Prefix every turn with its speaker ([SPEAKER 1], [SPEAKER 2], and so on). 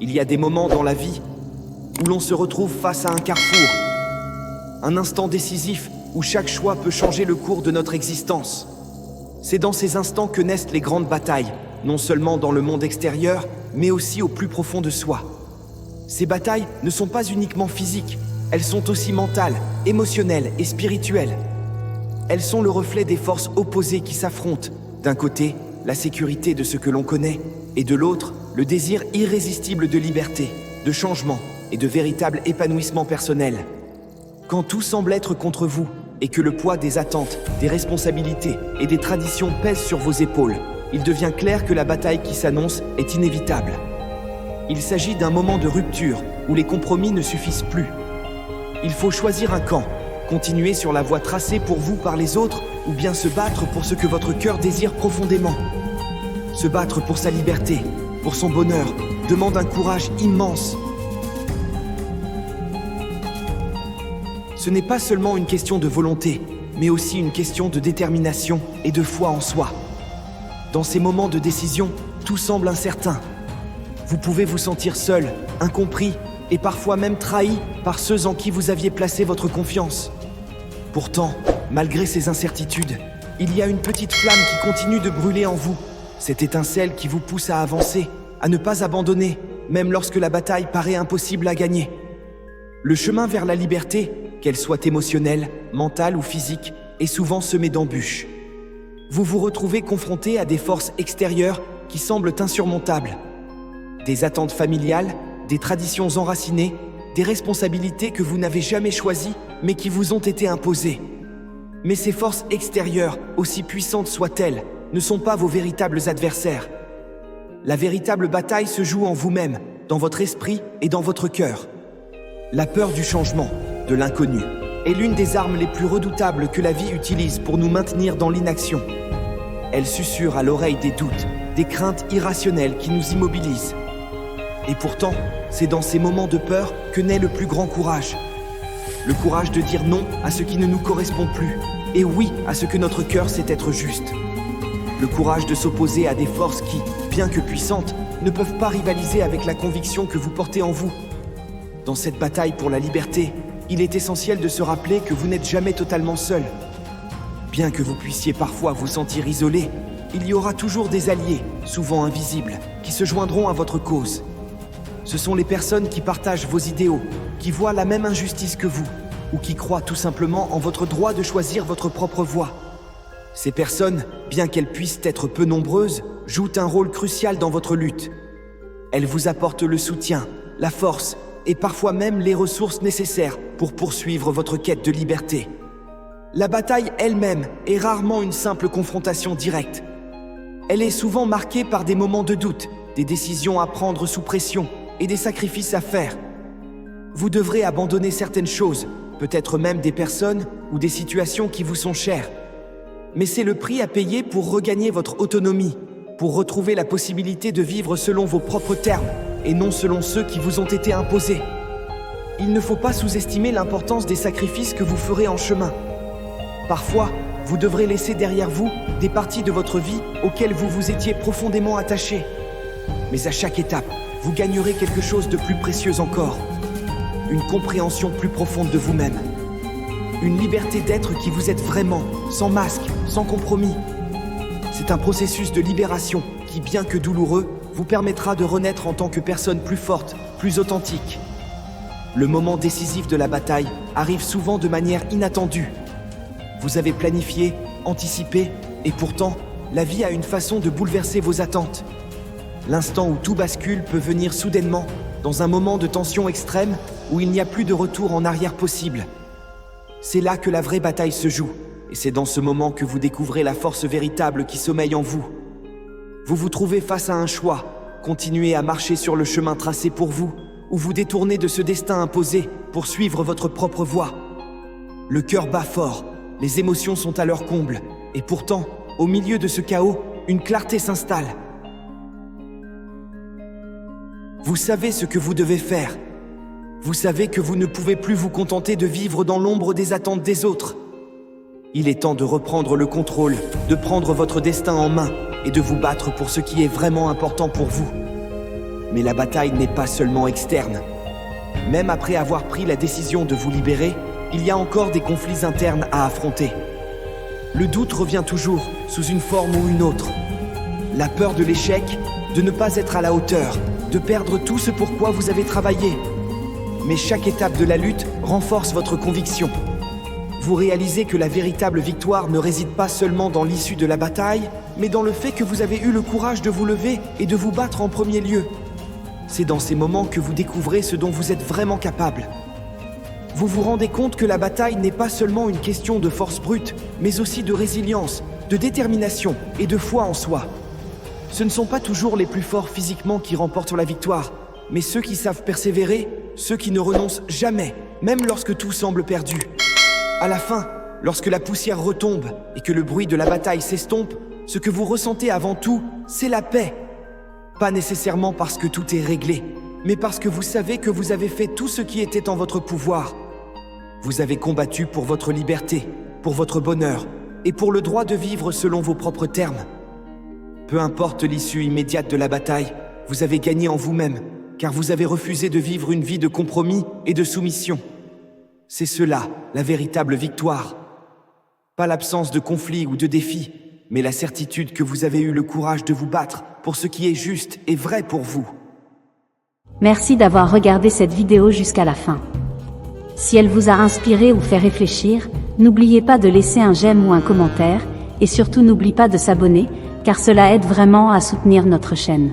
[SPEAKER 1] Il y a des moments dans la vie où l'on se retrouve face à un carrefour, un instant décisif où chaque choix peut changer le cours de notre existence. C'est dans ces instants que naissent les grandes batailles, non seulement dans le monde extérieur, mais aussi au plus profond de soi. Ces batailles ne sont pas uniquement physiques, elles sont aussi mentales, émotionnelles et spirituelles. Elles sont le reflet des forces opposées qui s'affrontent. D'un côté, la sécurité de ce que l'on connaît, et de l'autre, le désir irrésistible de liberté, de changement et de véritable épanouissement personnel. Quand tout semble être contre vous, et que le poids des attentes, des responsabilités et des traditions pèse sur vos épaules, il devient clair que la bataille qui s'annonce est inévitable. Il s'agit d'un moment de rupture où les compromis ne suffisent plus. Il faut choisir un camp, continuer sur la voie tracée pour vous par les autres ou bien se battre pour ce que votre cœur désire profondément. Se battre pour sa liberté, pour son bonheur, demande un courage immense. Ce n'est pas seulement une question de volonté, mais aussi une question de détermination et de foi en soi. Dans ces moments de décision, tout semble incertain. Vous pouvez vous sentir seul, incompris et parfois même trahi par ceux en qui vous aviez placé votre confiance. Pourtant, malgré ces incertitudes, il y a une petite flamme qui continue de brûler en vous. Cette étincelle qui vous pousse à avancer, à ne pas abandonner, même lorsque la bataille paraît impossible à gagner. Le chemin vers la liberté, qu'elle soit émotionnelle, mentale ou physique, est souvent semé d'embûches. Vous vous retrouvez confronté à des forces extérieures qui semblent insurmontables. Des attentes familiales, des traditions enracinées, des responsabilités que vous n'avez jamais choisies, mais qui vous ont été imposées. Mais ces forces extérieures, aussi puissantes soient-elles, ne sont pas vos véritables adversaires. La véritable bataille se joue en vous-même, dans votre esprit et dans votre cœur. La peur du changement, de l'inconnu, est l'une des armes les plus redoutables que la vie utilise pour nous maintenir dans l'inaction. Elle susurre à l'oreille des doutes, des craintes irrationnelles qui nous immobilisent. Et pourtant, c'est dans ces moments de peur que naît le plus grand courage. Le courage de dire non à ce qui ne nous correspond plus, et oui à ce que notre cœur sait être juste. Le courage de s'opposer à des forces qui, bien que puissantes, ne peuvent pas rivaliser avec la conviction que vous portez en vous. Dans cette bataille pour la liberté, il est essentiel de se rappeler que vous n'êtes jamais totalement seul. Bien que vous puissiez parfois vous sentir isolé, il y aura toujours des alliés, souvent invisibles, qui se joindront à votre cause. Ce sont les personnes qui partagent vos idéaux, qui voient la même injustice que vous, ou qui croient tout simplement en votre droit de choisir votre propre voie. Ces personnes, bien qu'elles puissent être peu nombreuses, jouent un rôle crucial dans votre lutte. Elles vous apportent le soutien, la force et parfois même les ressources nécessaires pour poursuivre votre quête de liberté. La bataille elle-même est rarement une simple confrontation directe. Elle est souvent marquée par des moments de doute, des décisions à prendre sous pression et des sacrifices à faire. Vous devrez abandonner certaines choses, peut-être même des personnes ou des situations qui vous sont chères. Mais c'est le prix à payer pour regagner votre autonomie, pour retrouver la possibilité de vivre selon vos propres termes et non selon ceux qui vous ont été imposés. Il ne faut pas sous-estimer l'importance des sacrifices que vous ferez en chemin. Parfois, vous devrez laisser derrière vous des parties de votre vie auxquelles vous vous étiez profondément attaché. Mais à chaque étape, vous gagnerez quelque chose de plus précieux encore. Une compréhension plus profonde de vous-même. Une liberté d'être qui vous êtes vraiment, sans masque, sans compromis. C'est un processus de libération qui, bien que douloureux, vous permettra de renaître en tant que personne plus forte, plus authentique. Le moment décisif de la bataille arrive souvent de manière inattendue. Vous avez planifié, anticipé, et pourtant, la vie a une façon de bouleverser vos attentes. L'instant où tout bascule peut venir soudainement, dans un moment de tension extrême où il n'y a plus de retour en arrière possible. C'est là que la vraie bataille se joue, et c'est dans ce moment que vous découvrez la force véritable qui sommeille en vous. Vous vous trouvez face à un choix, continuer à marcher sur le chemin tracé pour vous, ou vous détourner de ce destin imposé pour suivre votre propre voie. Le cœur bat fort, les émotions sont à leur comble, et pourtant, au milieu de ce chaos, une clarté s'installe. Vous savez ce que vous devez faire. Vous savez que vous ne pouvez plus vous contenter de vivre dans l'ombre des attentes des autres. Il est temps de reprendre le contrôle, de prendre votre destin en main et de vous battre pour ce qui est vraiment important pour vous. mais la bataille n'est pas seulement externe. Même après avoir pris la décision de vous libérer, il y a encore des conflits internes à affronter. Le doute revient toujours, sous une forme ou une autre. La peur de l'échec, de ne pas être à la hauteur, de perdre tout ce pour quoi vous avez travaillé. Mais chaque étape de la lutte renforce votre conviction. Vous réalisez que la véritable victoire ne réside pas seulement dans l'issue de la bataille, mais dans le fait que vous avez eu le courage de vous lever et de vous battre en premier lieu. C'est dans ces moments que vous découvrez ce dont vous êtes vraiment capable. Vous vous rendez compte que la bataille n'est pas seulement une question de force brute, mais aussi de résilience, de détermination et de foi en soi. Ce ne sont pas toujours les plus forts physiquement qui remportent la victoire, mais ceux qui savent persévérer, ceux qui ne renoncent jamais, même lorsque tout semble perdu. À la fin, lorsque la poussière retombe et que le bruit de la bataille s'estompe, ce que vous ressentez avant tout, c'est la paix. Pas nécessairement parce que tout est réglé, mais parce que vous savez que vous avez fait tout ce qui était en votre pouvoir. Vous avez combattu pour votre liberté, pour votre bonheur et pour le droit de vivre selon vos propres termes. Peu importe l'issue immédiate de la bataille, vous avez gagné en vous-même, car vous avez refusé de vivre une vie de compromis et de soumission. C'est cela, la véritable victoire. Pas l'absence de conflit ou de défi, mais la certitude que vous avez eu le courage de vous battre pour ce qui est juste et vrai pour vous.
[SPEAKER 2] Merci d'avoir regardé cette vidéo jusqu'à la fin. Si elle vous a inspiré ou fait réfléchir, n'oubliez pas de laisser un j'aime ou un commentaire, et surtout n'oubliez pas de s'abonner, car cela aide vraiment à soutenir notre chaîne.